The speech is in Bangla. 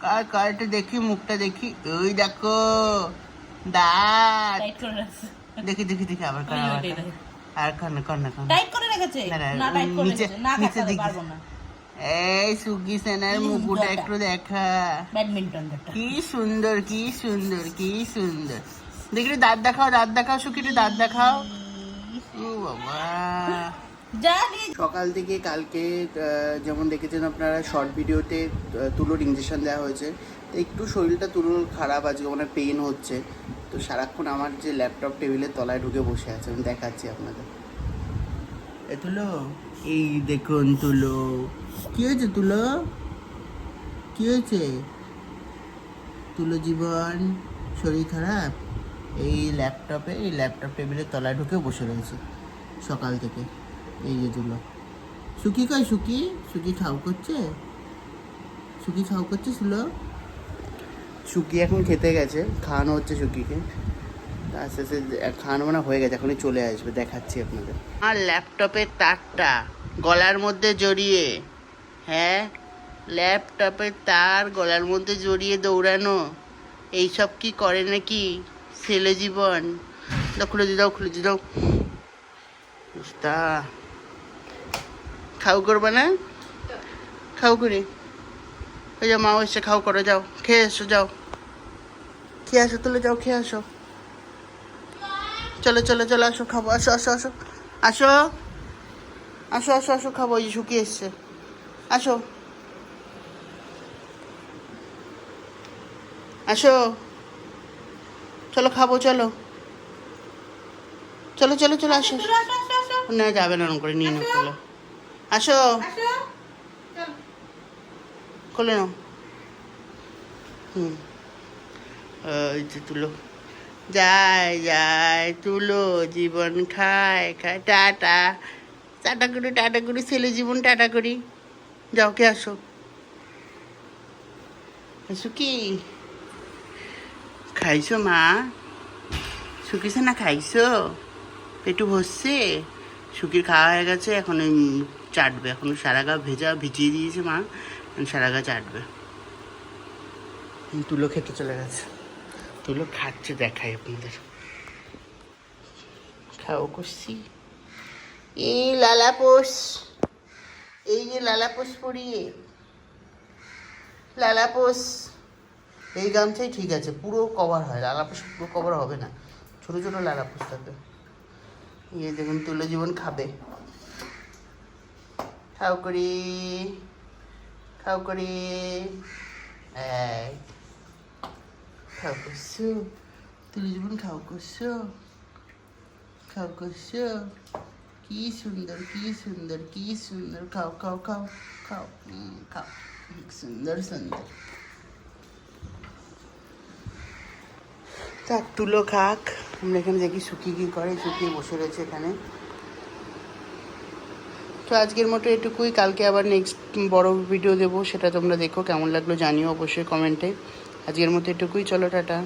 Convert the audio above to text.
কার কারটা দেখি, মুখটা দেখি। ওই দেখো দাঁত। দেখি দেখি দেখি আবার কার, আর কার না, কার না, কার না। টাইট করে রেখেছে না, টাইট করে রেখেছে না, নিচে থাকতে দেখি। পারবো না। এই সুগি সেনার মুকুটা একটু দেখা। ব্যাডমিন্টন কি সুন্দর, কি সুন্দর, কি সুন্দর। দেখি দাঁত দেখাও, দাঁত দেখাও সুখী, একটু দাঁত দেখাও। ও বাবা, সকাল থেকে কালকে যেমন দেখেছেন আপনারা শর্ট ভিডিওতে তুলোর ইঞ্জেকশন দেওয়া হয়েছে। তো একটু শরীরটা তুলোর খারাপ, আজকে মানে পেইন হচ্ছে। তো সারাক্ষণ আমার যে ল্যাপটপ টেবিলের তলায় ঢুকে বসে আছে, আমি দেখাচ্ছি আপনাদের। এ তুলো, এই দেখুন তুলো। কি হয়েছে তুলো, কি হয়েছে? তুলো জীবন শরীর খারাপ, এই ল্যাপটপ টেবিলের তলায় ঢুকে বসে রয়েছে সকাল থেকে। এই যে তুলো। সুখী কই, সুখী? সুখী খাও করছে, সুখী খাও করছে তুলো। সুখী এখন খেতে গেছে, খাওয়ানো হচ্ছে সুখীকে। আস্তে আস্তে খাওয়ানো মানে হয়ে গেছে, এখনই চলে আসবে, দেখাচ্ছি আপনাদের। আর ল্যাপটপের তারটা গলার মধ্যে জড়িয়ে, হ্যাঁ ল্যাপটপের তার গলার মধ্যে জড়িয়ে দৌড়ানো, এইসব কি করে নাকি ছেলে জীবন? দাও খুলে দি, দাও খুলে দি, দাও। তা খাও করবে না? খাও করে ওই যাও, মা এসে খাও করো, যাও খেয়ে এসো, যাও খেয়ে আসো, তুলে যাও খেয়ে আসো। চলো চলো চলো, আসো খাবো, আসো আসো আসো আসো আসো আসো আসো খাবো, ওই যে শুকিয়ে এসছে, আসো আসো, চলো খাবো, চলো চলো চলো চলো, আসো। না যাবে না, ওরকম করে নিয়ে নাও, খোলো, আসো খোলে নাও। হুম, ওই যে তুলো যায় যায়, তুলো জীবন খায় খায়, টাটা টাটা করি, টাটা করি ছেলে জীবন, টাটা করি। যাও কে আসো, সুখী খাইছো মা? শুকিয়েছে না, খাইছো? পেটু ভরছে? শুকির খাওয়া হয়ে গেছে, এখন ওই চাটবে, এখন সারা গা ভিজিয়ে দিয়েছে মা, সারা গা চাটবে। তুলো খেতে চলে গেছে, তুলো খাচ্ছে, দেখাই আপনাদের। খাও করছি, এই লালাপোষ, এই যে লালাপোষ পরিয়ে, লালাপোষ এই গামছাই ঠিক আছে, পুরো কভার হয়, লালাপোষ পুরো কভার হবে না, ছোটো ছোটো লালাপোষ থাকে। ইয়ে দেখুন তুলো জীবন খাবে, খাও করি, খাও করি, খাও করছো তুলো জীবন, খাও করছো, খাও করছো, কি সুন্দর, কি সুন্দর, কি সুন্দর, খাও খাও খাও খাও, খাও, সুন্দর সুন্দর। থাক তুলো খাক, আমরা এখানে দেখি শুকিয়ে কী করে, শুকিয়ে বসে রয়েছে এখানে। তো আজকের মতো এটুকুই, কালকে আবার নেক্সট বড় ভিডিও দেবো, সেটা তোমরা দেখো, কেমন লাগলো জানিও অবশ্যই কমেন্টে। আজকের মতো এটুকুই, চলো টাটা।